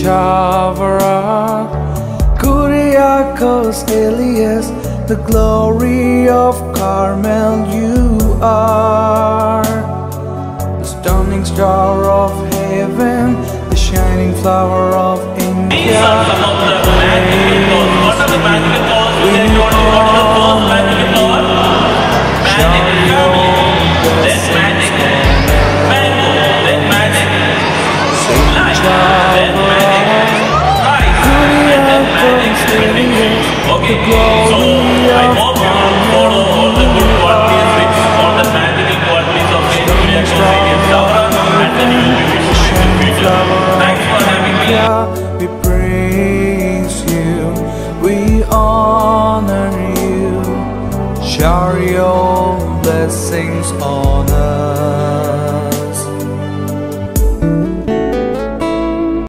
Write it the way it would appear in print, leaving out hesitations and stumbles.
Chavara, Kuriakos Elias, the glory of Carmel you are. The stunning star of heaven, the shining flower of India. These are some of the magical laws. What are the magical laws? What is the first magical law? Magic family, then magic, mango, then magic, light, then magic, rice, and then magic spinning. Okay, so I hope you follow all the good qualities, all the magical qualities of the Kuriakos Flower, and then you will be useful in future. Thanks for having me. We praise you, we honor you, shower your blessings on us.